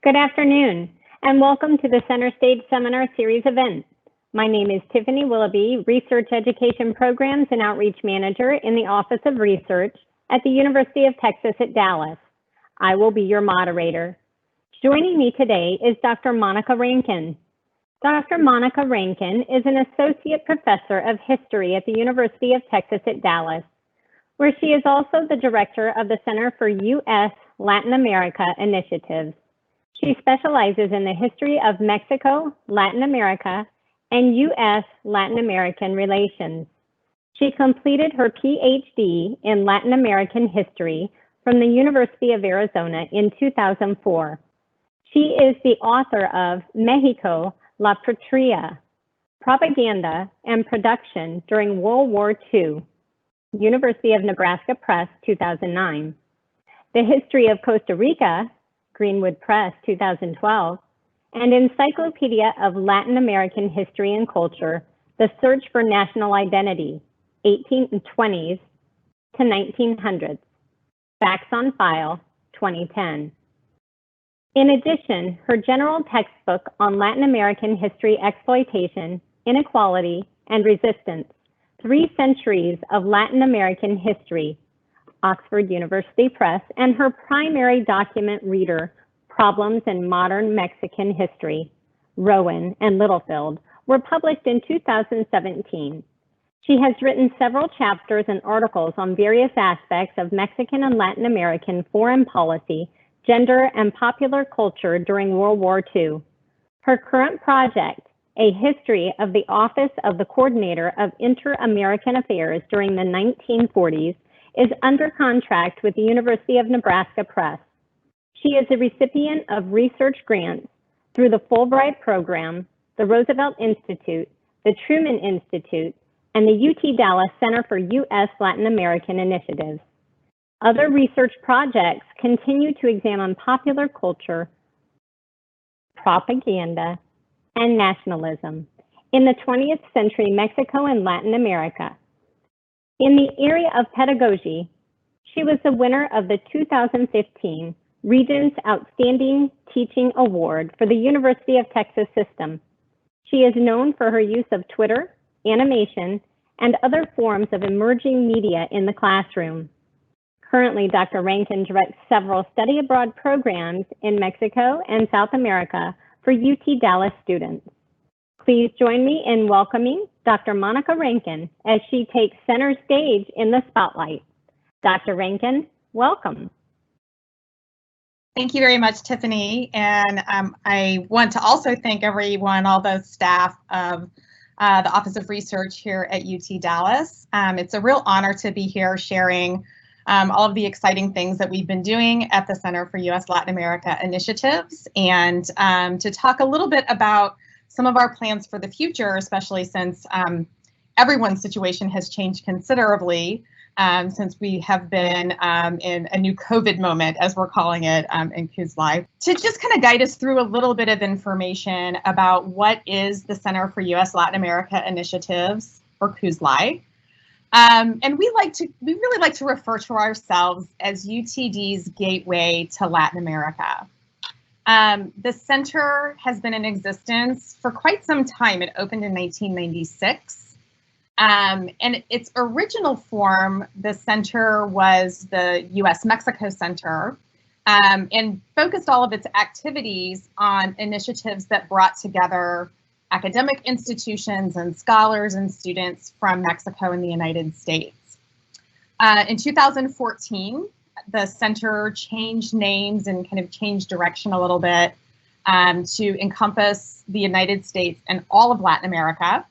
Good afternoon, and welcome to the Center Stage Seminar Series event. My name is Tiffany Willoughby, Research Education Programs and Outreach Manager in the Office of Research at the University of Texas at Dallas. I will be your moderator. Joining me today is Dr. Monica Rankin. Dr. Monica Rankin is an Associate Professor of History at the University of Texas at Dallas, where she is also the Director of the Center for U.S. Latin America Initiatives. She specializes in the history of Mexico, Latin America, and U.S. Latin American relations. She completed her Ph.D. in Latin American history from the University of Arizona in 2004. She is the author of Mexico, La Patria, Propaganda and Production During World War II, University of Nebraska Press, 2009. The History of Costa Rica, Greenwood Press, 2012, and Encyclopedia of Latin American History and Culture, The Search for National Identity, 1820s to 1900s, Facts on File, 2010. In addition, her general textbook on Latin American history exploitation, inequality, and resistance, 3 Centuries of Latin American History, Oxford University Press, and her primary document reader, Problems in Modern Mexican History, Rowan and Littlefield, were published in 2017. She has written several chapters and articles on various aspects of Mexican and Latin American foreign policy, gender, and popular culture during World War II. Her current project, A History of the Office of the Coordinator of Inter-American Affairs during the 1940s, is under contract with the University of Nebraska Press. She is a recipient of research grants through the Fulbright Program, the Roosevelt Institute, the Truman Institute, and the UT Dallas Center for U.S. Latin American Initiatives. Other research projects continue to examine popular culture, propaganda, and nationalism in the 20th century Mexico and Latin America. In the area of pedagogy, she was the winner of the 2015 Regents Outstanding Teaching Award for the University of Texas System. She is known for her use of Twitter, animation, and other forms of emerging media in the classroom. Currently, Dr. Rankin directs several study abroad programs in Mexico and South America for UT Dallas students. Please join me in welcoming Dr. Monica Rankin as she takes center stage in the spotlight. Dr. Rankin, welcome. Thank you very much, Tiffany. And I want to also thank everyone, all the staff of the Office of Research here at UT Dallas. It's a real honor to be here sharing all of the exciting things that we've been doing at the Center for U.S. Latin America Initiatives, and to talk a little bit about some of our plans for the future, especially since everyone's situation has changed considerably since we have been in a new COVID moment, as we're calling it, in Coos Live. To just kind of guide us through a little bit of information about what is the Center for U.S. Latin America Initiatives, or Coos Live. And we really like to refer to ourselves as UTD's gateway to Latin America. The center has been in existence for quite some time. It opened in 1996. And its original form, the center was the U.S. Mexico Center, and focused all of its activities on initiatives that brought together academic institutions and scholars and students from Mexico and the United States. In 2014, the center changed names and kind of changed direction a little bit to encompass the United States and all of Latin America.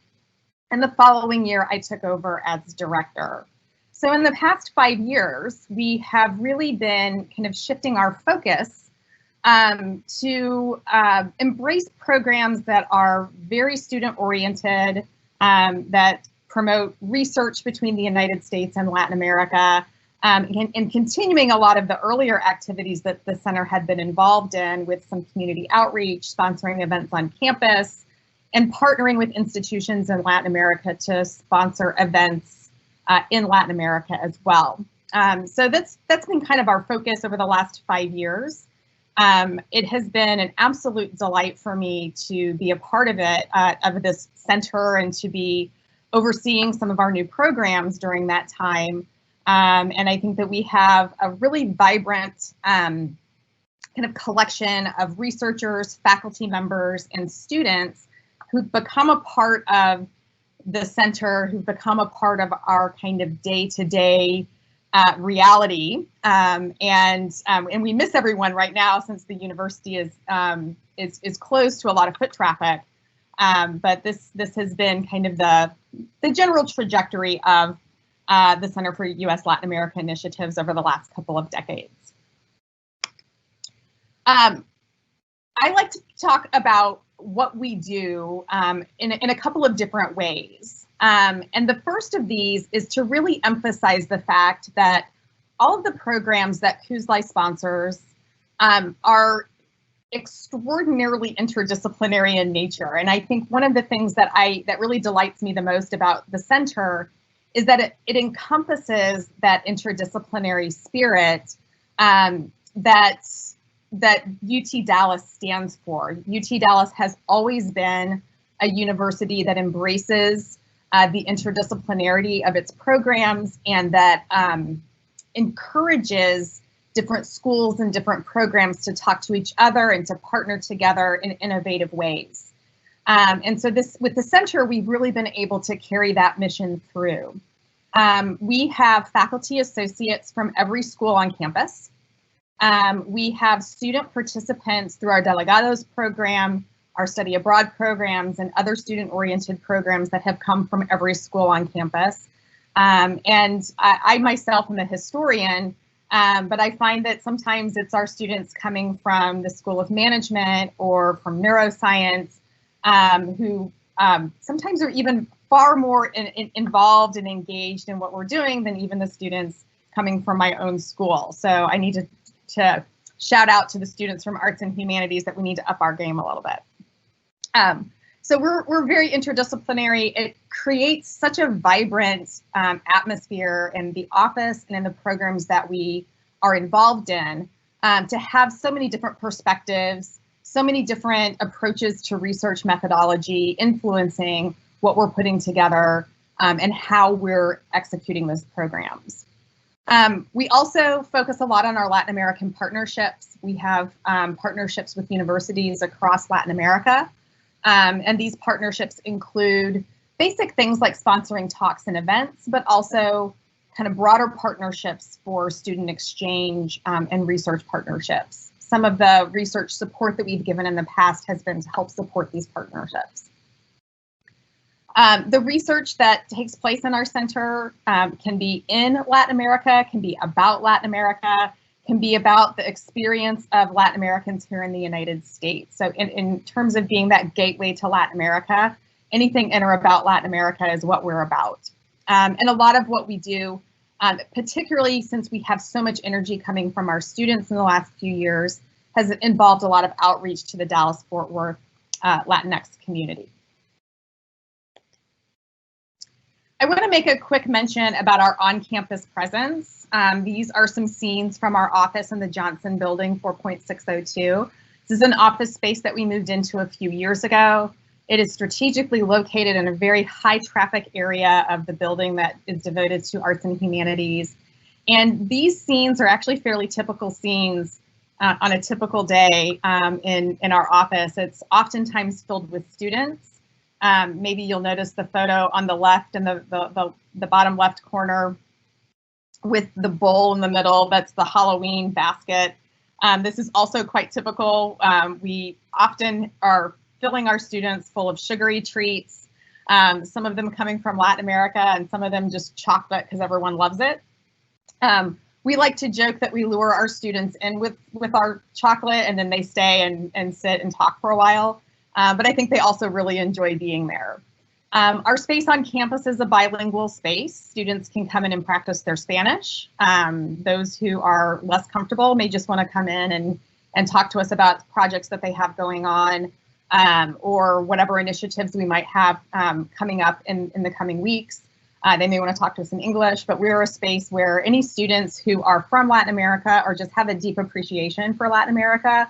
And the following year, I took over as director. So in the past 5 years, we have really been kind of shifting our focus to embrace programs that are very student-oriented, that promote research between the United States and Latin America, and continuing a lot of the earlier activities that the center had been involved in, with some community outreach, sponsoring events on campus, and partnering with institutions in Latin America to sponsor events in Latin America as well. So that's been kind of our focus over the last 5 years. It has been an absolute delight for me to be a part of it, of this center, and to be overseeing some of our new programs during that time. And I think that we have a really vibrant kind of collection of researchers, faculty members, and students who've become a part of the center, who've become a part of our kind of day-to-day reality. And we miss everyone right now since the university is closed to a lot of foot traffic. But this has been kind of the general trajectory of the Center for U.S. Latin America Initiatives over the last couple of decades. I like to talk about what we do in a couple of different ways. And the first of these is to really emphasize the fact that all of the programs that CUSLI sponsors are extraordinarily interdisciplinary in nature. And I think one of the things that really delights me the most about the center is that it encompasses that interdisciplinary spirit that UT Dallas stands for. UT Dallas has always been a university that embraces the interdisciplinarity of its programs, and that encourages different schools and different programs to talk to each other and to partner together in innovative ways. And so with the center, we've really been able to carry that mission through. We have faculty associates from every school on campus. We have student participants through our Delegados program, our study abroad programs, and other student-oriented programs that have come from every school on campus. And I myself am a historian, but I find that sometimes it's our students coming from the School of Management or from neuroscience who sometimes are even far more involved and engaged in what we're doing than even the students coming from my own school. So I need to shout out to the students from arts and humanities that we need to up our game a little bit. So we're very interdisciplinary. It creates such a vibrant atmosphere in the office and in the programs that we are involved in, to have so many different perspectives, so many different approaches to research methodology influencing what we're putting together and how we're executing those programs. We also focus a lot on our Latin American partnerships. We have partnerships with universities across Latin America. And these partnerships include basic things like sponsoring talks and events, but also kind of broader partnerships for student exchange and research partnerships. Some of the research support that we've given in the past has been to help support these partnerships. The research that takes place in our center can be in Latin America, can be about Latin America, can be about the experience of Latin Americans here in the United States. So in terms of being that gateway to Latin America, anything in or about Latin America is what we're about. And a lot of what we do, particularly since we have so much energy coming from our students in the last few years, has involved a lot of outreach to the Dallas-Fort Worth Latinx community. I want to make a quick mention about our on-campus presence. These are some scenes from our office in the Johnson Building 4.602. This is an office space that we moved into a few years ago. It is strategically located in a very high traffic area of the building that is devoted to arts and humanities. And these scenes are actually fairly typical scenes on a typical day in our office. It's oftentimes filled with students. Maybe you'll notice the photo on the left in the bottom left corner with the bowl in the middle. That's the Halloween basket. This is also quite typical. We often are filling our students full of sugary treats, some of them coming from Latin America and some of them just chocolate because everyone loves it. We like to joke that we lure our students in with our chocolate and then they stay and sit and talk for a while. But I think they also really enjoy being there. Our space on campus is a bilingual space. Students can come in and practice their Spanish. Those who are less comfortable may just want to come in and talk to us about projects that they have going on, or whatever initiatives we might have coming up in the coming weeks. They may want to talk to us in English, but we're a space where any students who are from Latin America or just have a deep appreciation for Latin America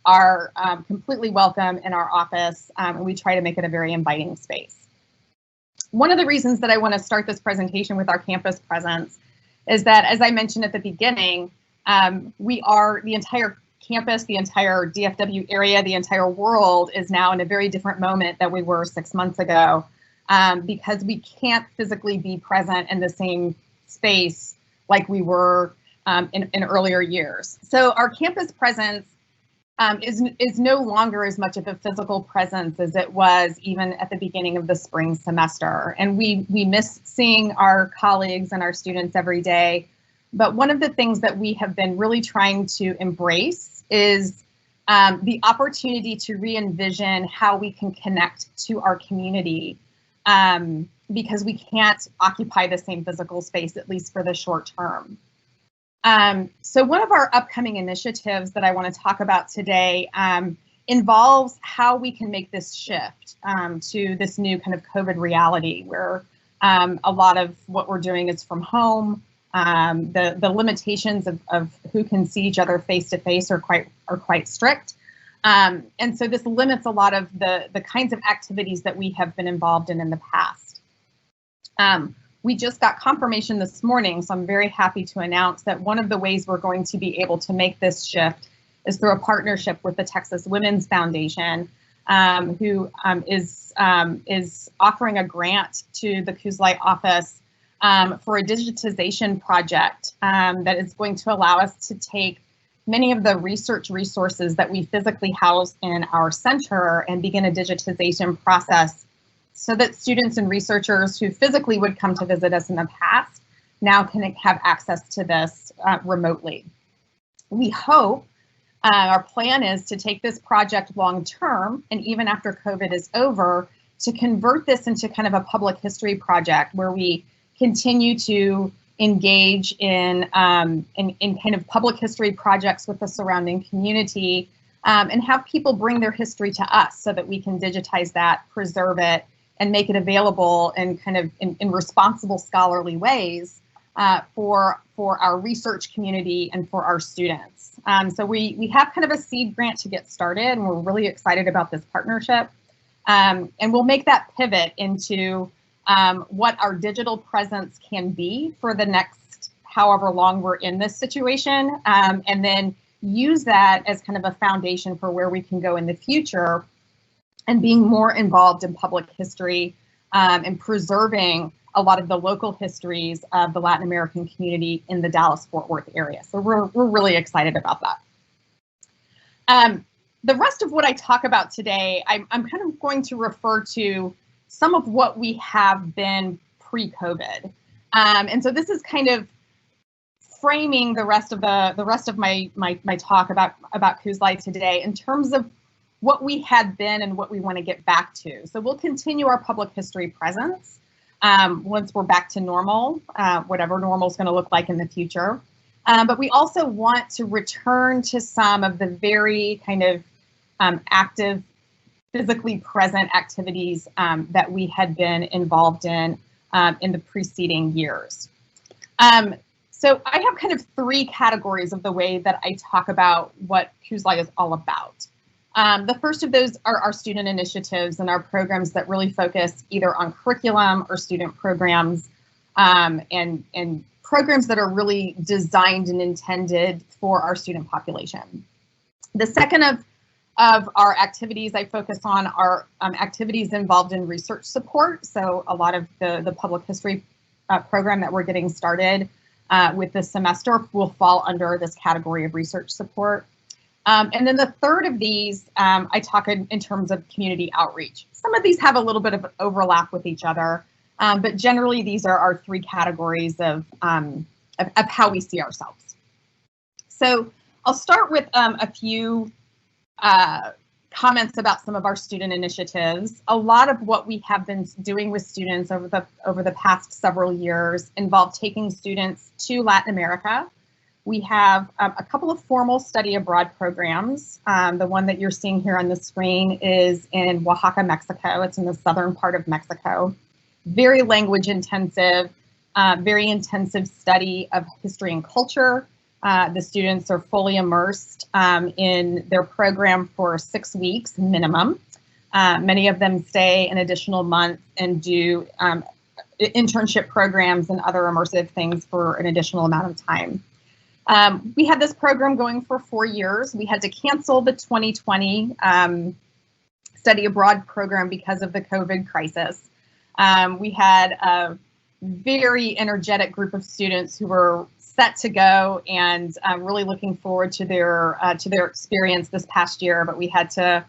are completely welcome in our office, and we try to make it a very inviting space. One of the reasons that I want to start this presentation with our campus presence is that, as I mentioned at the beginning, we are the entire campus, the entire DFW area, the entire world is now in a very different moment than we were 6 months ago, because we can't physically be present in the same space like we were in earlier years. So our campus presence is no longer as much of a physical presence as it was even at the beginning of the spring semester. And we miss seeing our colleagues and our students every day. But one of the things that we have been really trying to embrace is the opportunity to re-envision how we can connect to our community, because we can't occupy the same physical space, at least for the short term. So one of our upcoming initiatives that I want to talk about today involves how we can make this shift to this new kind of COVID reality, where a lot of what we're doing is from home. The limitations of who can see each other face to face are quite strict, and so this limits a lot of the kinds of activities that we have been involved in the past. We just got confirmation this morning, so I'm very happy to announce that one of the ways we're going to be able to make this shift is through a partnership with the Texas Women's Foundation, who is offering a grant to the Kuzlai office for a digitization project that is going to allow us to take many of the research resources that we physically house in our center and begin a digitization process, so that students and researchers who physically would come to visit us in the past now can have access to this remotely. We hope, our plan is to take this project long term, and even after COVID is over, to convert this into kind of a public history project where we continue to engage in kind of public history projects with the surrounding community, and have people bring their history to us so that we can digitize that, preserve it, and make it available in kind of in responsible scholarly ways for our research community and for our students. So we have kind of a seed grant to get started, and we're really excited about this partnership. And we'll make that pivot into what our digital presence can be for the next however long we're in this situation, and then use that as kind of a foundation for where we can go in the future, and being more involved in public history and preserving a lot of the local histories of the Latin American community in the Dallas-Fort Worth area. So we're really excited about that. The rest of what I talk about today, I'm kind of going to refer to some of what we have been pre-COVID. And so this is kind of framing the rest of my talk about Kuzlai today in terms of what we had been and what we want to get back to. So we'll continue our public history presence once we're back to normal, whatever normal is going to look like in the future. But we also want to return to some of the very kind of active, physically present activities that we had been involved in the preceding years. So I have kind of three categories of the way that I talk about what Kuzlai is all about. The first of those are our student initiatives and our programs that really focus either on curriculum or student programs, and programs that are really designed and intended for our student population. The second of our activities I focus on are activities involved in research support. So a lot of the public history program that we're getting started with this semester will fall under this category of research support. And then the third of these, I talk in terms of community outreach. Some of these have a little bit of overlap with each other, but generally these are our three categories of how we see ourselves. So I'll start with a few comments about some of our student initiatives. A lot of what we have been doing with students over the past several years involve taking students to Latin America. We have a couple of formal study abroad programs. The one that you're seeing here on the screen is in Oaxaca, Mexico. It's in the southern part of Mexico. very language intensive, very intensive study of history and culture. The students are fully immersed in their program for 6 weeks minimum. Many of them stay an additional month and do internship programs and other immersive things for an additional amount of time. We had this program going for 4 years. We had to cancel the 2020 study abroad program because of the COVID crisis. We had a very energetic group of students who were set to go and really looking forward to their experience this past year, but we had to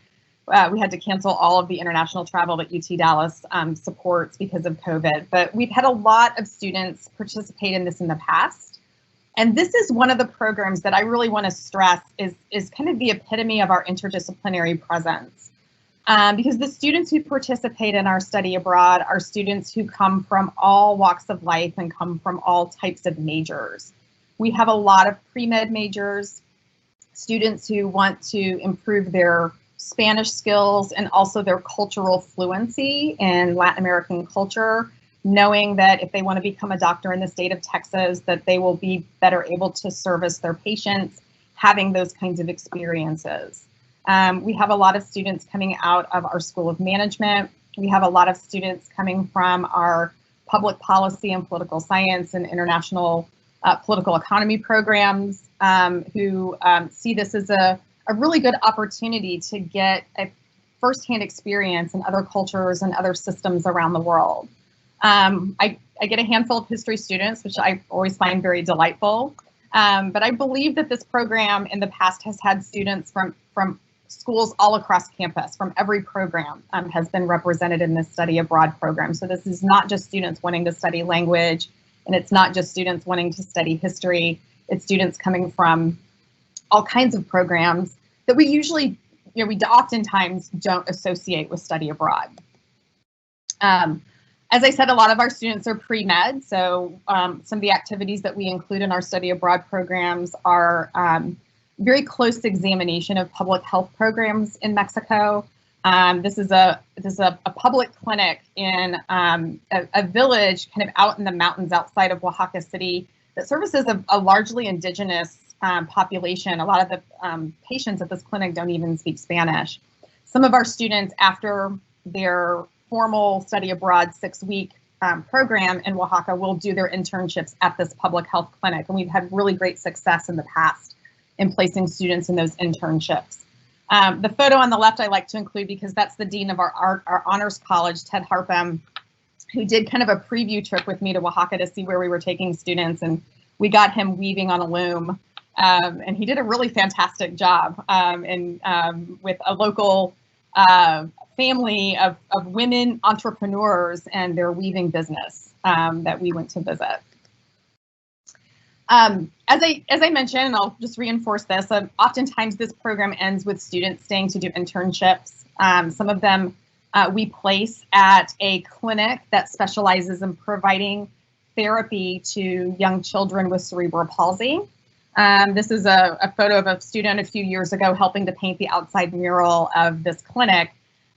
cancel all of the international travel that UT Dallas supports because of COVID. But we've had a lot of students participate in this in the past. And this is one of the programs that I really want to stress is kind of the epitome of our interdisciplinary presence. Because the students who participate in our study abroad are students who come from all walks of life and come from all types of majors. We have a lot of pre-med majors, students who want to improve their Spanish skills and also their cultural fluency in Latin American culture, knowing that if they want to become a doctor in the state of Texas, that they will be better able to service their patients, having those kinds of experiences. We have a lot of students coming out of our School of Management. We have a lot of students coming from our public policy and political science and international political economy programs who see this as a really good opportunity to get a firsthand experience in other cultures and other systems around the world. I get a handful of history students, which I always find very delightful. But I believe that this program in the past has had students from schools all across campus, from every program has been represented in this study abroad program. So this is not just students wanting to study language, and it's not just students wanting to study history. It's students coming from all kinds of programs that we usually, we oftentimes don't associate with study abroad. As I said, a lot of our students are pre-med, so some of the activities that we include in our study abroad programs are very close examination of public health programs in Mexico. This is a public clinic in a village kind of out in the mountains outside of Oaxaca City that services a largely indigenous population. A lot of the patients at this clinic don't even speak Spanish. Some of our students, after their formal study abroad 6-week program in Oaxaca, will do their internships at this public health clinic. And we've had really great success in the past in placing students in those internships. The photo on the left I like to include because that's the dean of our honors college, Ted Harpham, who did kind of a preview trip with me to Oaxaca to see where we were taking students, and we got him weaving on a loom, and he did a really fantastic job with a local family of women entrepreneurs and their weaving business that we went to visit. As I mentioned, and I'll just reinforce this, oftentimes this program ends with students staying to do internships. Some of them we place at a clinic that specializes in providing therapy to young children with cerebral palsy. This is a photo of a student a few years ago helping to paint the outside mural of this clinic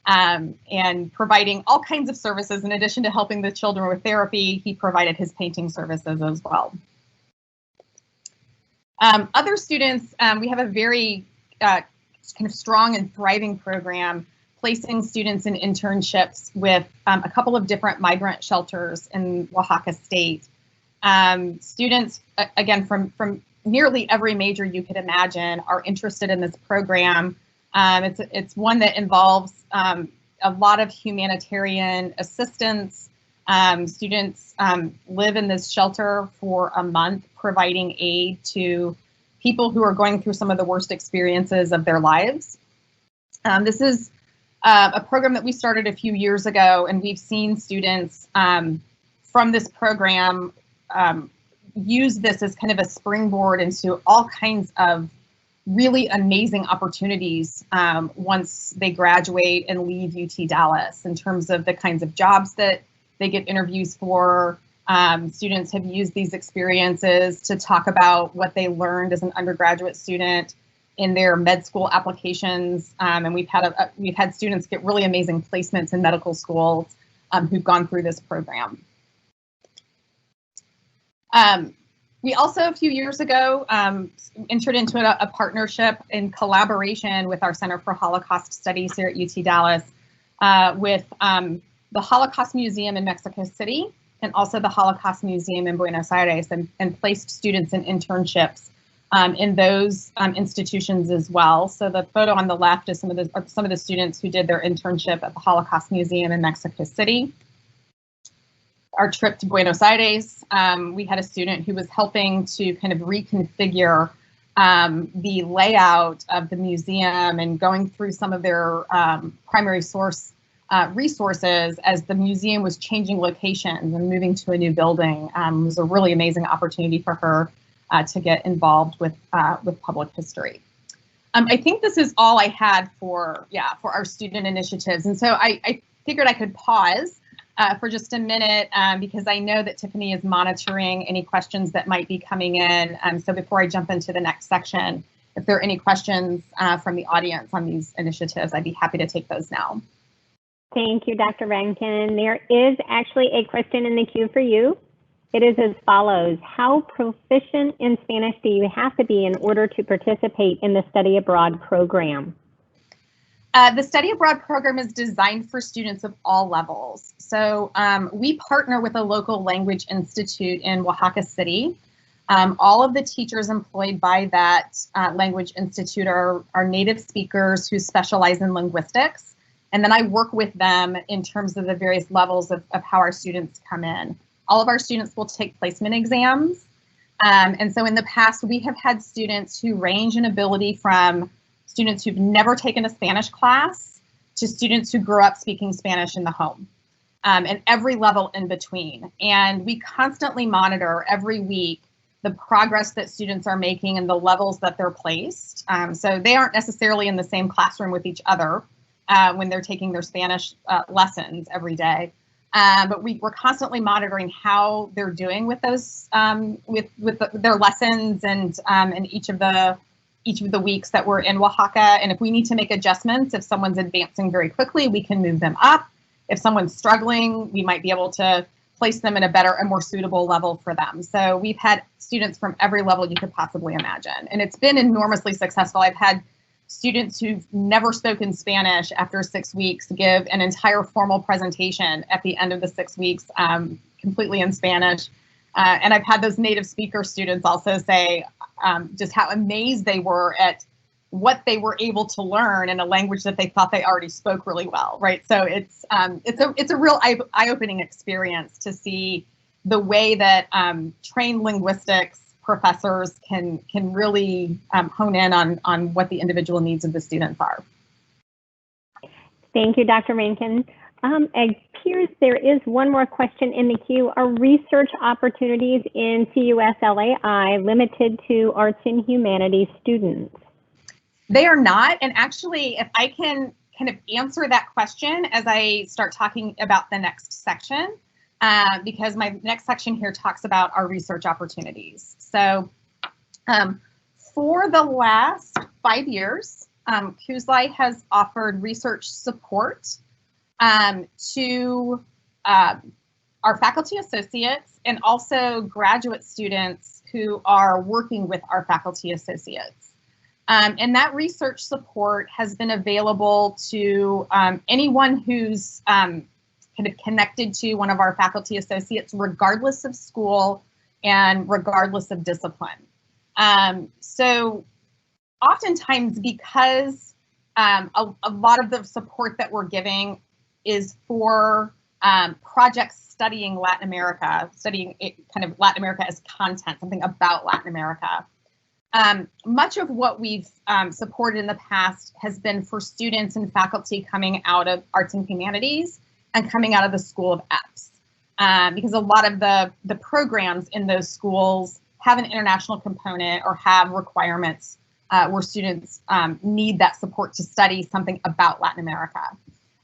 and providing all kinds of services. In addition to helping the children with therapy, he provided his painting services as well. Other students, we have a very kind of strong and thriving program placing students in internships with a couple of different migrant shelters in Oaxaca State. Students, again, from nearly every major you could imagine are interested in this program. It's one that involves a lot of humanitarian assistance. Students live in this shelter for a month, providing aid to people who are going through some of the worst experiences of their lives. This is a program that we started a few years ago, and we've seen students from this program use this as kind of a springboard into all kinds of really amazing opportunities once they graduate and leave UT Dallas in terms of the kinds of jobs that they get interviews for. Students have used these experiences to talk about what they learned as an undergraduate student in their med school applications, and we've had students get really amazing placements in medical schools who've gone through this program. We also, a few years ago, entered into a partnership in collaboration with our Center for Holocaust Studies here at UT Dallas with the Holocaust Museum in Mexico City and also the Holocaust Museum in Buenos Aires, and placed students in internships in those institutions as well. So the photo on the left is some of the students who did their internship at the Holocaust Museum in Mexico City. Our trip to Buenos Aires, we had a student who was helping to kind of reconfigure the layout of the museum and going through some of their primary source resources as the museum was changing locations and moving to a new building. It was a really amazing opportunity for her to get involved with public history. I think this is all I had for our student initiatives, and so I figured I could pause for just a minute because I know that Tiffany is monitoring any questions that might be coming in. So before I jump into the next section, if there are any questions from the audience on these initiatives, I'd be happy to take those now. Thank you, Dr. Rankin. There is actually a question in the queue for you. It is as follows: how proficient in Spanish do you have to be in order to participate in the study abroad program? The study abroad program is designed for students of all levels. So we partner with a local language institute in Oaxaca City. All of the teachers employed by that language institute are native speakers who specialize in linguistics. And then I work with them in terms of the various levels of how our students come in. All of our students will take placement exams. And so in the past, we have had students who range in ability from students who've never taken a Spanish class to students who grew up speaking Spanish in the home, and every level in between. And we constantly monitor every week the progress that students are making and the levels that they're placed. So they aren't necessarily in the same classroom with each other when they're taking their Spanish lessons every day. But we're constantly monitoring how they're doing with those their lessons and each of the weeks that we're in Oaxaca. And if we need to make adjustments, if someone's advancing very quickly, we can move them up. If someone's struggling, we might be able to place them in a better and more suitable level for them. So we've had students from every level you could possibly imagine. And it's been enormously successful. I've had students who've never spoken Spanish after 6 weeks give an entire formal presentation at the end of the 6 weeks completely in Spanish. And I've had those native speaker students also say just how amazed they were at what they were able to learn in a language that they thought they already spoke really well, right? So it's a real eye-opening experience to see the way that trained linguistics professors can really hone in on what the individual needs of the students are. Thank you, Dr. Rankin. It appears there is one more question in the queue. Are research opportunities in CUS-LAI limited to arts and humanities students? They are not. And actually, if I can kind of answer that question as I start talking about the next section, because my next section here talks about our research opportunities. So for the last 5 years, CUSLI has offered research support to our faculty associates and also graduate students who are working with our faculty associates. And that research support has been available to anyone who's kind of connected to one of our faculty associates, regardless of school and regardless of discipline. So oftentimes, because a lot of the support that we're giving is for projects studying Latin America, studying kind of Latin America as content, something about Latin America. Much of what we've supported in the past has been for students and faculty coming out of arts and humanities and coming out of the School of EPS, because a lot of the programs in those schools have an international component or have requirements where students need that support to study something about Latin America.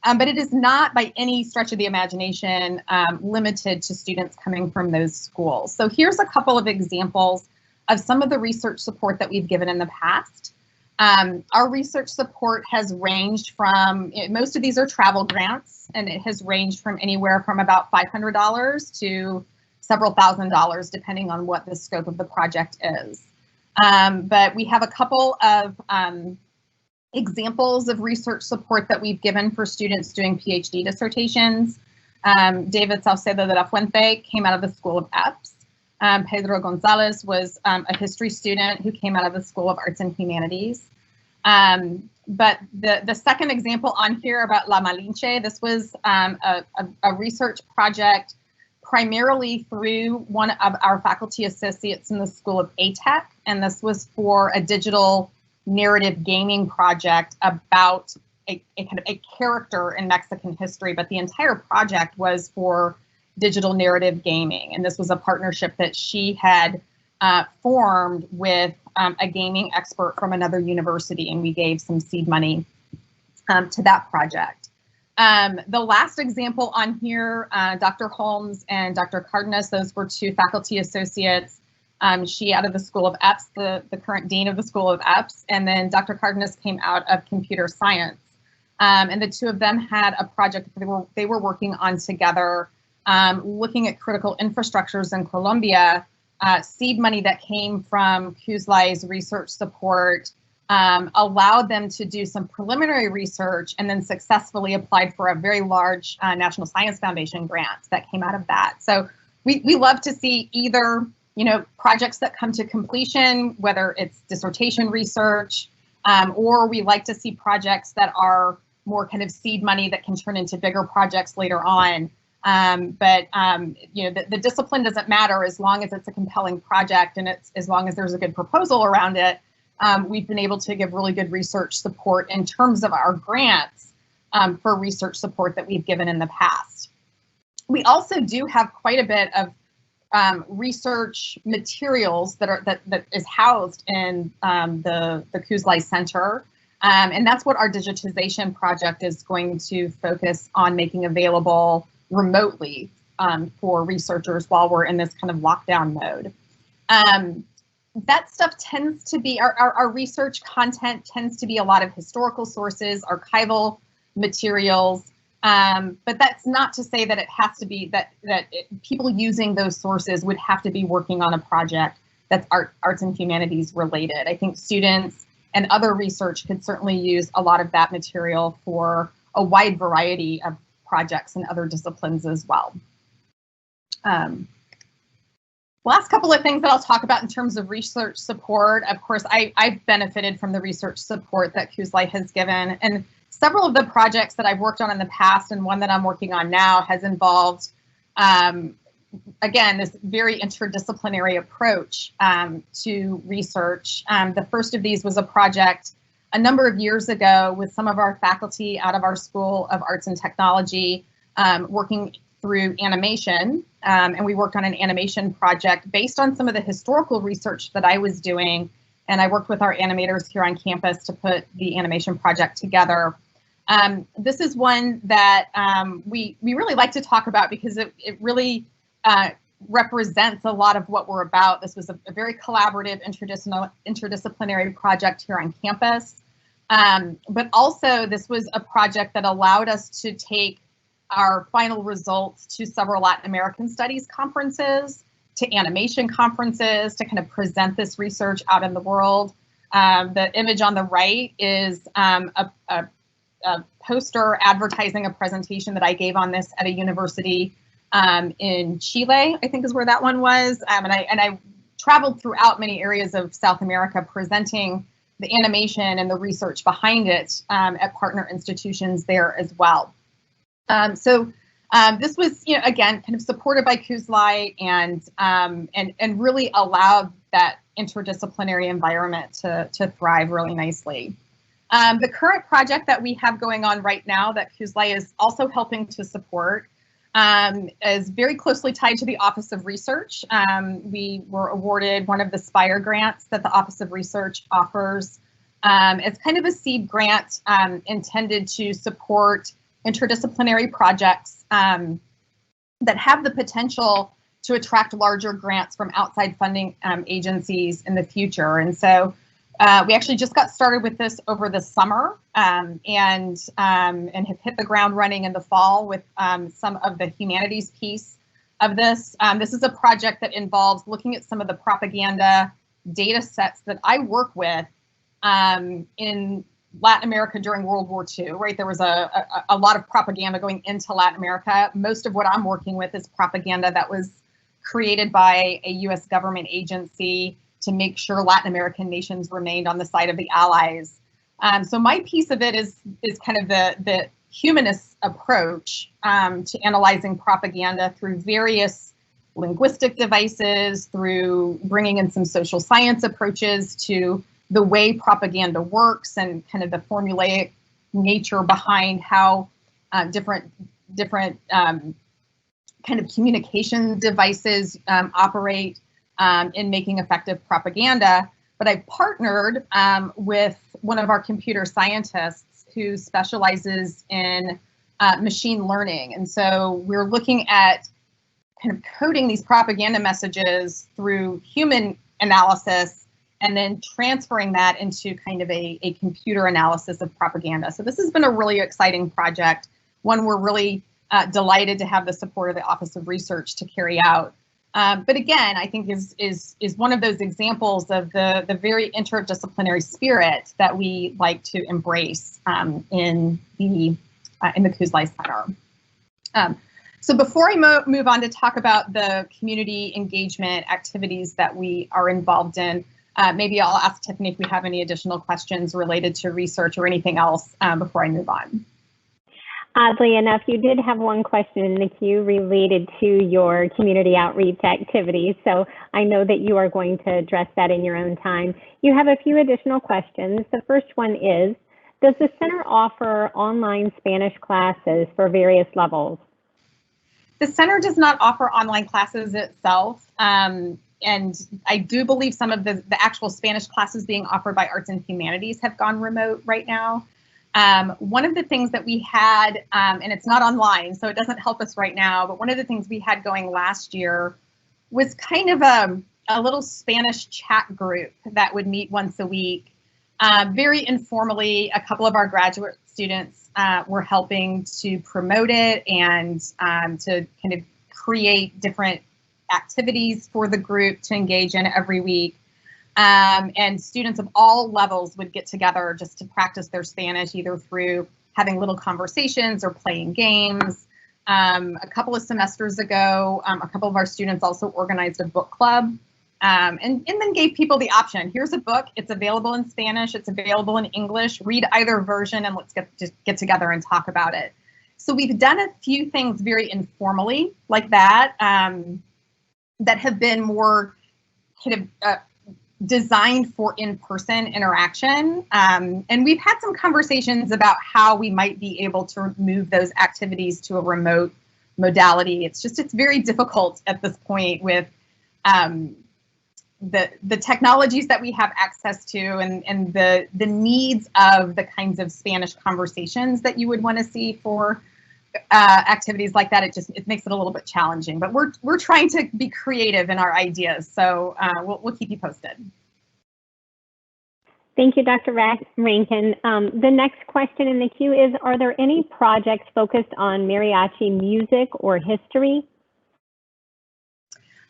But it is not by any stretch of the imagination limited to students coming from those schools. So here's a couple of examples of some of the research support that we've given in the past. Our research support has ranged from, most of these are travel grants, and it has ranged from anywhere from about $500 to several $1,000s, depending on what the scope of the project is. But we have a couple of examples of research support that we've given for students doing Ph.D. dissertations. David Saucedo de la Fuente came out of the School of EPS. Pedro Gonzalez was a history student who came out of the School of Arts and Humanities. But the second example on here about La Malinche, this was a research project primarily through one of our faculty associates in the School of ATEC, and this was for a digital narrative gaming project about a kind of a character in Mexican history, but the entire project was for digital narrative gaming. And this was a partnership that she had formed with a gaming expert from another university, and we gave some seed money to that project. The last example on here, Dr. Holmes and Dr. Cardenas, those were two faculty associates. She out of the School of EPS, the current dean of the School of EPS, and then Dr. Cardenas came out of computer science. And the two of them had a project that they were working on together, looking at critical infrastructures in Colombia. Seed money that came from QSLI's research support allowed them to do some preliminary research and then successfully applied for a very large National Science Foundation grant that came out of that. So we love to see either projects that come to completion, whether it's dissertation research, or we like to see projects that are more kind of seed money that can turn into bigger projects later on. But the discipline doesn't matter as long as it's a compelling project, and as long as there's a good proposal around it. We've been able to give really good research support in terms of our grants for research support that we've given in the past. We also do have quite a bit of research materials that is housed in the QSLI Center. And that's what our digitization project is going to focus on making available remotely for researchers while we're in this kind of lockdown mode. That stuff tends to be, our research content tends to be a lot of historical sources, archival materials, but that's not to say that it has to be that people using those sources would have to be working on a project that's arts and humanities related. I think students and other research could certainly use a lot of that material for a wide variety of projects and other disciplines as well. Last couple of things that I'll talk about in terms of research support. Of course, I've benefited from the research support that QSLI has given, and several of the projects that I've worked on in the past and one that I'm working on now has involved, again, this very interdisciplinary approach to research. The first of these was a project a number of years ago with some of our faculty out of our School of Arts and Technology working through animation. And we worked on an animation project based on some of the historical research that I was doing. And I worked with our animators here on campus to put the animation project together. This is one that we really like to talk about because it really represents a lot of what we're about. This was a very collaborative interdisciplinary project here on campus. But also this was a project that allowed us to take our final results to several Latin American studies conferences, to animation conferences, to kind of present this research out in the world. The image on the right is a poster advertising a presentation that I gave on this at a university in Chile, I think is where that one was. And I traveled throughout many areas of South America presenting the animation and the research behind it at partner institutions there as well. So this was, again, kind of supported by QSLI and really allowed that interdisciplinary environment to thrive really nicely. The current project that we have going on right now that QSLI is also helping to support is very closely tied to the Office of Research. We were awarded one of the SPIRE grants that the Office of Research offers. It's kind of a seed grant intended to support interdisciplinary projects that have the potential to attract larger grants from outside funding agencies in the future. And so We actually just got started with this over the summer and have hit the ground running in the fall with some of the humanities piece of this. This is a project that involves looking at some of the propaganda data sets that I work with in Latin America during World War II, right? There was a lot of propaganda going into Latin America. Most of what I'm working with is propaganda that was created by a U.S. government agency to make sure Latin American nations remained on the side of the Allies. So my piece of it is kind of the humanist approach to analyzing propaganda through various linguistic devices, through bringing in some social science approaches to the way propaganda works and kind of the formulaic nature behind how different kind of communication devices operate in making effective propaganda. But I partnered with one of our computer scientists who specializes in machine learning. And so we're looking at kind of coding these propaganda messages through human analysis and then transferring that into kind of a computer analysis of propaganda. So this has been a really exciting project, one we're really delighted to have the support of the Office of Research to carry out. But again, I think is one of those examples of the very interdisciplinary spirit that we like to embrace in the Kuzlai Center. So before I move on to talk about the community engagement activities that we are involved in, maybe I'll ask Tiffany if we have any additional questions related to research or anything else before I move on. Oddly enough, you did have one question in the queue related to your community outreach activities, so I know that you are going to address that in your own time. You have a few additional questions. The first one is, does the center offer online Spanish classes for various levels? The center does not offer online classes itself, and I do believe some of the actual Spanish classes being offered by Arts and Humanities have gone remote right now. One of the things that we had, and it's not online, so it doesn't help us right now, but one of the things we had going last year was kind of a little Spanish chat group that would meet once a week. Very informally, a couple of our graduate students were helping to promote it and to kind of create different activities for the group to engage in every week. And students of all levels would get together just to practice their Spanish, either through having little conversations or playing games. A couple of semesters ago, a couple of our students also organized a book club and then gave people the option. Here's a book, it's available in Spanish, it's available in English, read either version and let's get together and talk about it. So we've done a few things very informally like that, that have been more kind of designed for in-person interaction. And we've had some conversations about how we might be able to move those activities to a remote modality. It's very difficult at this point with the technologies that we have access to and the needs of the kinds of Spanish conversations that you would want to see for activities like that. It makes it a little bit challenging, but we're trying to be creative in our ideas. So we'll keep you posted. Thank you, Dr. Rankin. The next question in the queue is, are there any projects focused on mariachi music or history?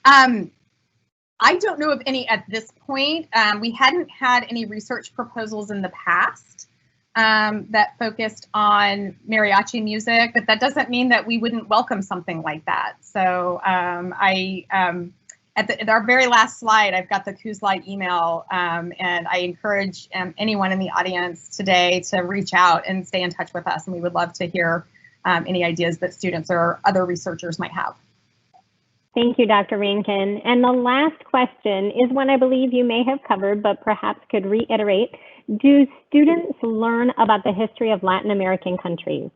I don't know of any at this point. We hadn't had any research proposals in the past that focused on mariachi music, but that doesn't mean that we wouldn't welcome something like that. So at our very last slide, I've got the Kuzlai email, and I encourage anyone in the audience today to reach out and stay in touch with us, and we would love to hear any ideas that students or other researchers might have. Thank you, Dr. Rankin. And the last question is one I believe you may have covered, but perhaps could reiterate. Do students learn about the history of Latin American countries?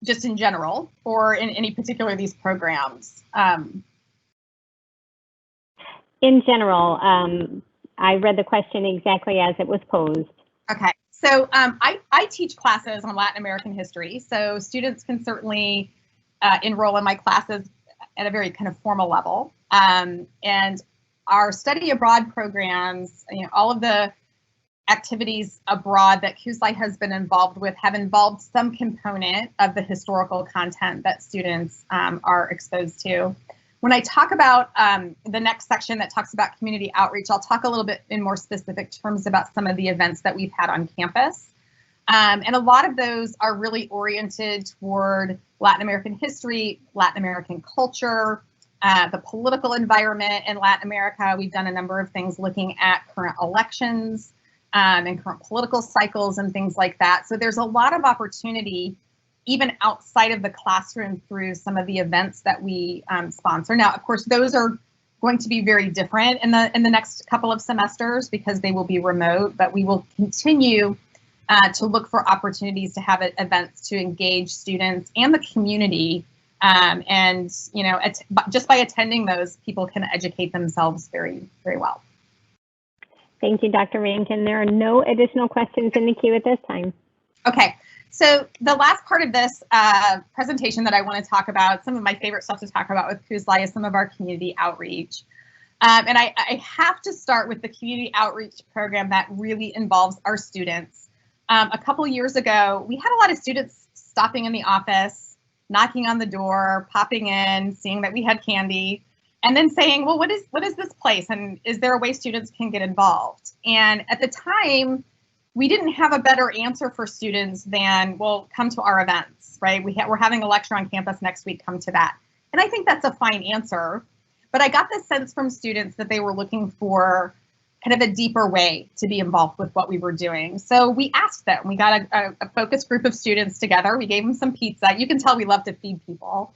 Just in general, or in any particular of these programs? In general, I read the question exactly as it was posed. Okay. So I teach classes on Latin American history, so students can certainly enroll in my classes at a very kind of formal level. And our study abroad programs, all of the activities abroad that QSLI has been involved with have involved some component of the historical content that students are exposed to. When I talk about the next section that talks about community outreach, I'll talk a little bit in more specific terms about some of the events that we've had on campus. And a lot of those are really oriented toward Latin American history, Latin American culture, the political environment in Latin America. We've done a number of things looking at current elections and current political cycles and things like that. So there's a lot of opportunity even outside of the classroom through some of the events that we sponsor. Now, of course, those are going to be very different in the next couple of semesters because they will be remote, but we will continue to look for opportunities to have events to engage students and the community. And just by attending those, people can educate themselves very, very well. Thank you, Dr. Rankin. There are no additional questions in the queue at this time. Okay, so the last part of this presentation that I want to talk about, some of my favorite stuff to talk about with QSLI is some of our community outreach. And I have to start with the community outreach program that really involves our students. A couple years ago, we had a lot of students stopping in the office, knocking on the door, popping in, seeing that we had candy, and then saying, well, what is this place? And is there a way students can get involved? And at the time, we didn't have a better answer for students than, well, come to our events, right? We're having a lecture on campus next week, come to that. And I think that's a fine answer. But I got the sense from students that they were looking for kind of a deeper way to be involved with what we were doing. So we asked them, we got a focus group of students together. We gave them some pizza. You can tell we love to feed people.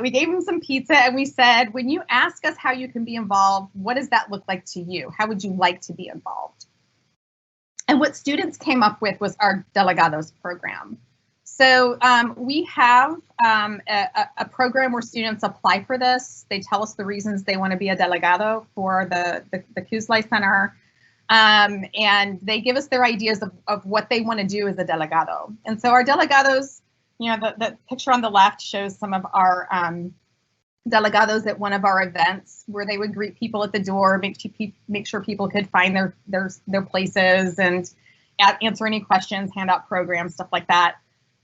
We gave them some pizza and we said, when you ask us how you can be involved, what does that look like to you? How would you like to be involved? And what students came up with was our Delegados program. So we have a program where students apply for this. They tell us the reasons they want to be a delegado for the QSLI Center. And they give us their ideas of what they want to do as a delegado. And so our delegados, the picture on the left shows some of our delegados at one of our events where they would greet people at the door, make sure people could find their places and answer any questions, hand out programs, stuff like that.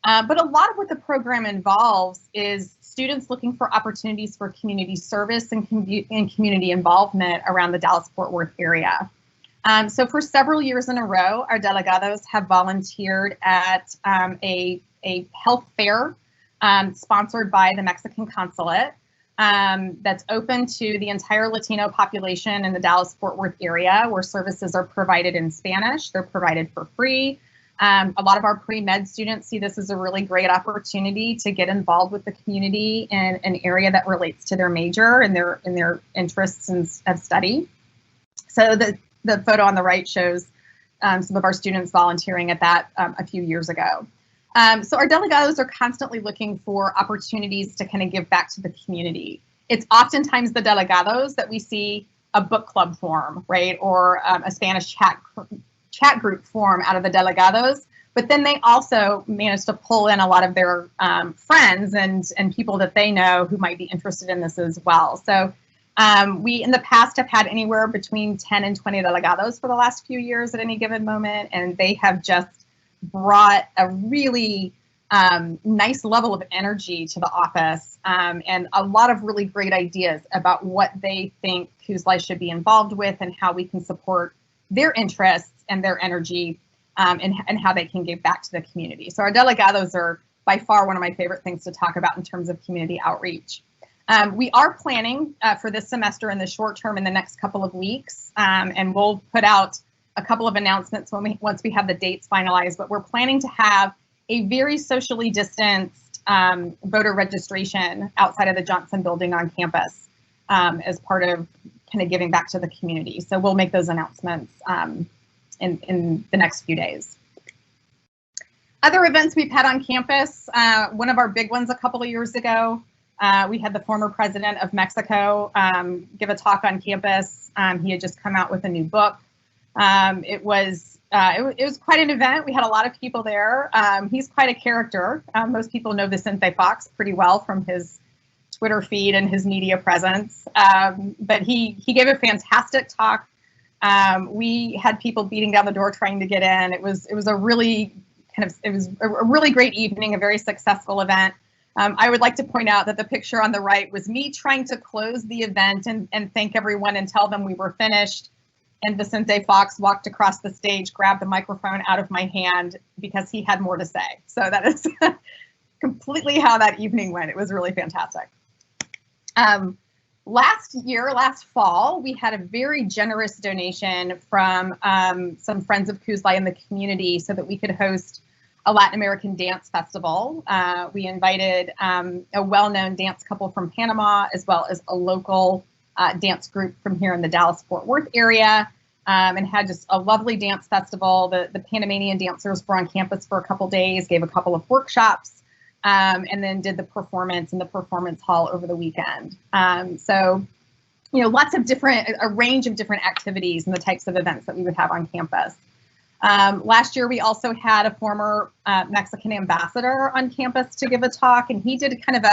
But a lot of what the program involves is students looking for opportunities for community service and community involvement around the Dallas-Fort Worth area. So for several years in a row, our delegados have volunteered at a health fair sponsored by the Mexican consulate that's open to the entire Latino population in the Dallas-Fort Worth area, where services are provided in Spanish. They're provided for free. A lot of our pre-med students see this as a really great opportunity to get involved with the community in an area that relates to their major and their interests of study. So the photo on the right shows some of our students volunteering at that a few years ago. So our delegados are constantly looking for opportunities to kind of give back to the community. It's oftentimes the delegados that we see a book club form, right, or a Spanish chat group form out of the delegados, but then they also manage to pull in a lot of their friends and people that they know who might be interested in this as well. So we in the past have had anywhere between 10 and 20 delegados for the last few years at any given moment, and they have just brought a really nice level of energy to the office and a lot of really great ideas about what they think QSLI should be involved with and how we can support their interests and their energy and how they can give back to the community. So our delegados are by far one of my favorite things to talk about in terms of community outreach. We are planning for this semester in the short term in the next couple of weeks, and we'll put out a couple of announcements once we have the dates finalized, but we're planning to have a very socially distanced voter registration outside of the Johnson building on campus as part of kind of giving back to the community. So we'll make those announcements in the next few days. Other events we've had on campus, one of our big ones a couple of years ago, we had the former president of Mexico give a talk on campus. He had just come out with a new book. It was quite an event. We had a lot of people there. He's quite a character. Most people know Vicente Fox pretty well from his Twitter feed and his media presence. But he gave a fantastic talk. We had people beating down the door trying to get in. It was a really great evening, a very successful event. I would like to point out that the picture on the right was me trying to close the event and thank everyone and tell them we were finished. And Vicente Fox walked across the stage, grabbed the microphone out of my hand because he had more to say. So that is completely how that evening went. It was really fantastic. Last fall, we had a very generous donation from some friends of Kuzlai in the community so that we could host a Latin American dance festival. We invited a well-known dance couple from Panama, as well as a local dance group from here in the Dallas-Fort Worth area, and had just a lovely dance festival. The Panamanian dancers were on campus for a couple days, gave a couple of workshops, and then did the performance in the performance hall over the weekend. So, you know, a range of different activities and the types of events that we would have on campus. Last year, we also had a former Mexican ambassador on campus to give a talk, and he did kind of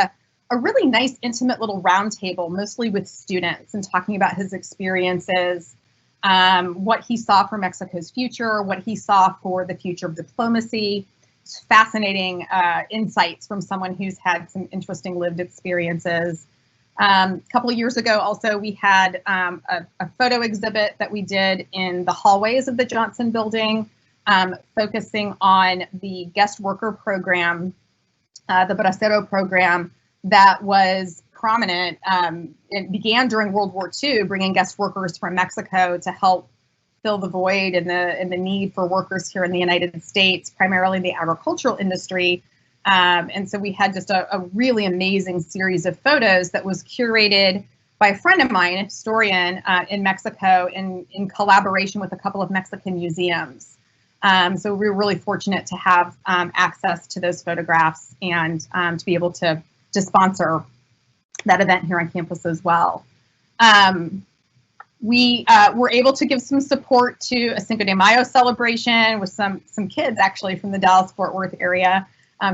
a really nice, intimate little roundtable, mostly with students, and talking about his experiences, what he saw for Mexico's future, what he saw for the future of diplomacy. It's fascinating insights from someone who's had some interesting lived experiences. A couple of years ago, also, we had a photo exhibit that we did in the hallways of the Johnson Building, focusing on the guest worker program, the Bracero program, that was prominent. It began during World War II, bringing guest workers from Mexico to help fill the void and the need for workers here in the United States, primarily in the agricultural industry. And so we had just a really amazing series of photos that was curated by a friend of mine, a historian in Mexico, in collaboration with a couple of Mexican museums. So we were really fortunate to have access to those photographs and to be able to sponsor that event here on campus as well. We were able to give some support to a Cinco de Mayo celebration with some kids actually from the Dallas-Fort Worth area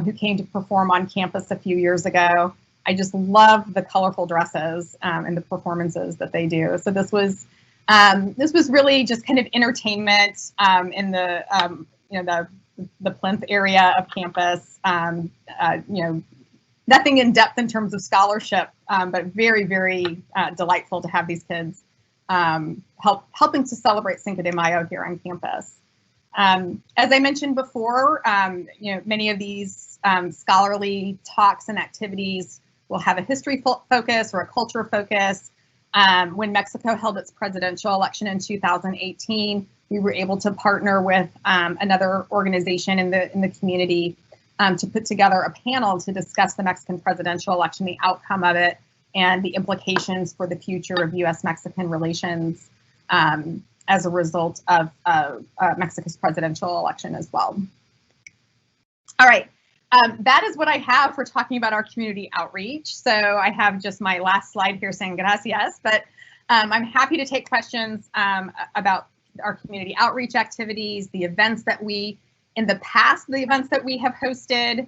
who came to perform on campus a few years ago. I just love the colorful dresses and the performances that they do. So this was really just kind of entertainment in the plinth area of campus. Nothing in depth in terms of scholarship, but very, very delightful to have these kids helping to celebrate Cinco de Mayo here on campus. As I mentioned before, many of these scholarly talks and activities will have a history focus or a culture focus. When Mexico held its presidential election in 2018, we were able to partner with another organization in the community to put together a panel to discuss the Mexican presidential election, the outcome of it, and the implications for the future of U.S.-Mexican relations as a result of Mexico's presidential election as well. All right, that is what I have for talking about our community outreach. So I have just my last slide here saying gracias, but I'm happy to take questions about our community outreach activities, the events that we have hosted.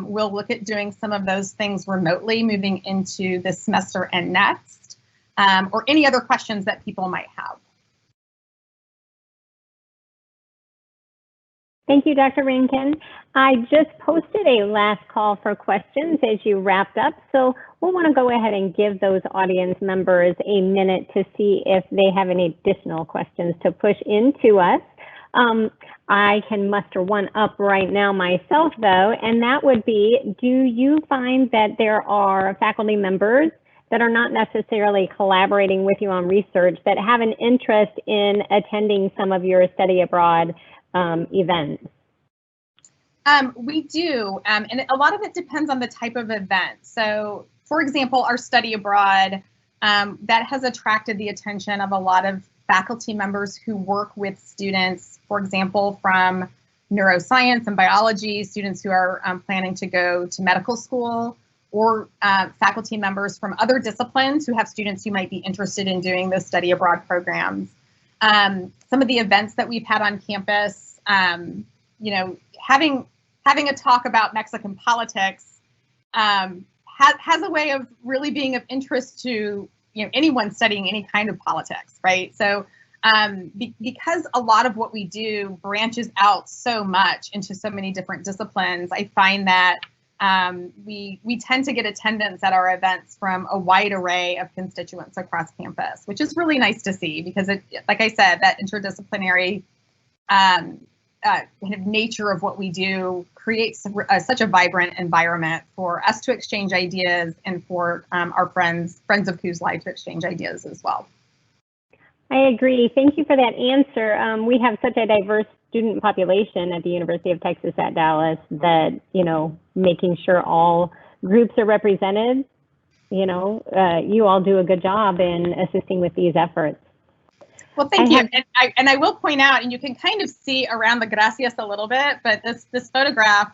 We'll look at doing some of those things remotely moving into this semester and next, or any other questions that people might have. Thank you, Dr. Rankin. I just posted a last call for questions as you wrapped up, so we'll want to go ahead and give those audience members a minute to see if they have any additional questions to push into us. I can muster one up right now myself, though, and that would be, do you find that there are faculty members that are not necessarily collaborating with you on research that have an interest in attending some of your study abroad events? We do, and a lot of it depends on the type of event. So, for example, our study abroad, that has attracted the attention of a lot of faculty members who work with students, for example, from neuroscience and biology, students who are planning to go to medical school, or faculty members from other disciplines who have students who might be interested in doing those study abroad programs. Some of the events that we've had on campus, having a talk about Mexican politics has a way of really being of interest to anyone studying any kind of politics, right? So because a lot of what we do branches out so much into so many different disciplines, I find that we tend to get attendance at our events from a wide array of constituents across campus, which is really nice to see because, like I said, that interdisciplinary kind of nature of what we do creates such a vibrant environment for us to exchange ideas and for our friends of Coos Live to exchange ideas as well. I agree. Thank you for that answer. We have such a diverse student population at the University of Texas at Dallas that, making sure all groups are represented, you all do a good job in assisting with these efforts. Well, thank you. And I will point out, and you can kind of see around the gracias a little bit, but this photograph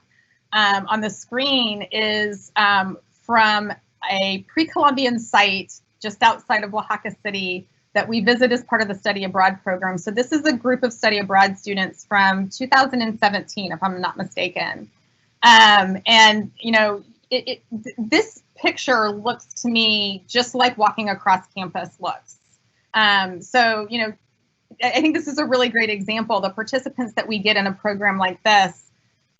on the screen is from a pre-Columbian site just outside of Oaxaca City that we visit as part of the study abroad program. So this is a group of study abroad students from 2017, if I'm not mistaken. This picture looks to me just like walking across campus looks. So, I think this is a really great example. The participants that we get in a program like this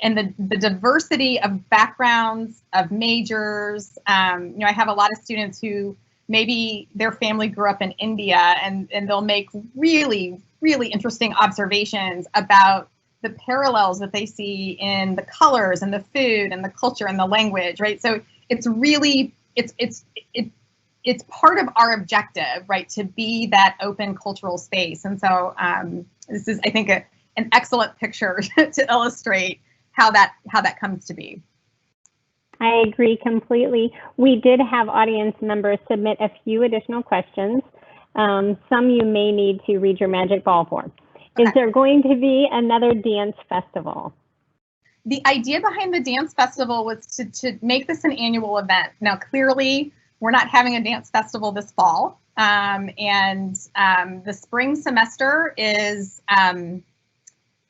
and the diversity of backgrounds, of majors. I have a lot of students who maybe their family grew up in India and they'll make really, really interesting observations about the parallels that they see in the colors and the food and the culture and the language, right? So it's really, it's part of our objective, right, to be that open cultural space. And so this is, I think, an excellent picture to illustrate how that comes to be. I agree completely. We did have audience members submit a few additional questions. Some you may need to read your magic ball for. Okay. Is there going to be another dance festival? The idea behind the dance festival was to make this an annual event. Now, clearly, we're not having a dance festival this fall. The spring semester is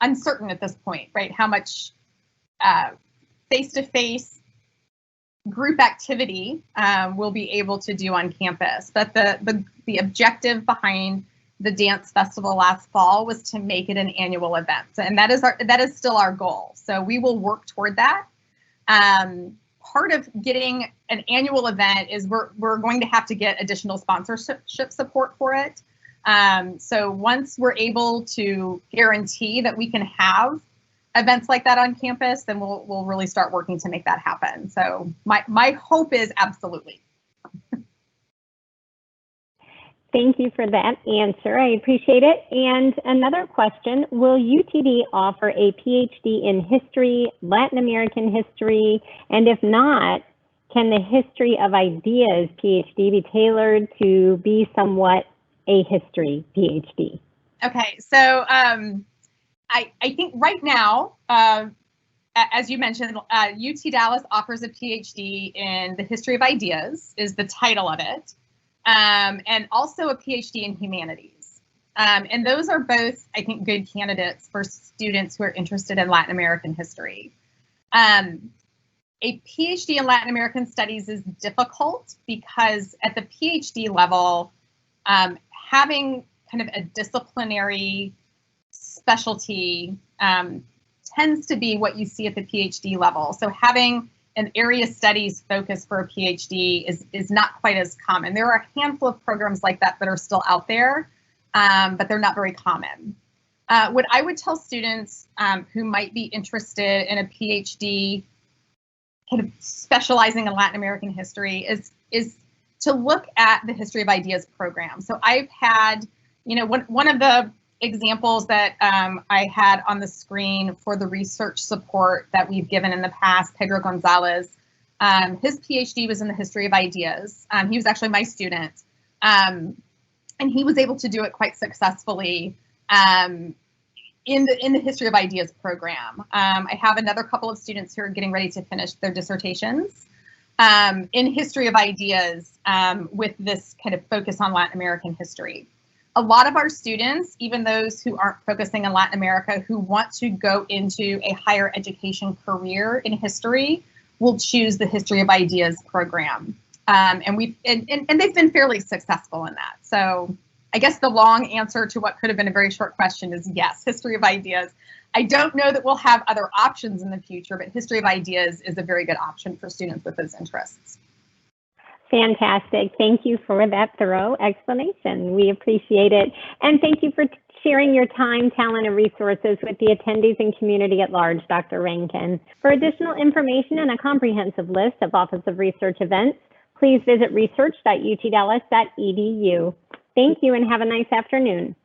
uncertain at this point, right? How much face-to-face group activity we'll be able to do on campus. But the objective behind the dance festival last fall was to make it an annual event. And that is still our goal. So we will work toward that. Part of getting an annual event is we're going to have to get additional sponsorship support for it. So once we're able to guarantee that we can have events like that on campus, then we'll really start working to make that happen. So my hope is absolutely. Thank you for that answer. I appreciate it. And another question, will UTD offer a PhD in history, Latin American history? And if not, can the history of ideas PhD be tailored to be somewhat a history PhD? Okay, so I think right now, as you mentioned, UT Dallas offers a PhD in the history of ideas, is the title of it, and also a PhD in humanities. And those are both, I think, good candidates for students who are interested in Latin American history. A PhD in Latin American studies is difficult because at the PhD level, having kind of a disciplinary specialty tends to be what you see at the PhD level. So having an area studies focus for a PhD is not quite as common. There are a handful of programs like that are still out there, but they're not very common. What I would tell students who might be interested in a PhD kind of specializing in Latin American history is to look at the History of Ideas program. So I've had, one of the examples that I had on the screen for the research support that we've given in the past, Pedro Gonzalez, his PhD was in the History of Ideas. He was actually my student, and he was able to do it quite successfully in the History of Ideas program. I have another couple of students who are getting ready to finish their dissertations in History of Ideas with this kind of focus on Latin American history. A lot of our students, even those who aren't focusing on Latin America, who want to go into a higher education career in history, will choose the History of Ideas program. And they've been fairly successful in that. So I guess the long answer to what could have been a very short question is yes, History of Ideas. I don't know that we'll have other options in the future, but History of Ideas is a very good option for students with those interests. Fantastic. Thank you for that thorough explanation. We appreciate it. And thank you for sharing your time, talent, and resources with the attendees and community at large, Dr. Rankin. For additional information and a comprehensive list of Office of Research events, please visit research.utdallas.edu. Thank you and have a nice afternoon.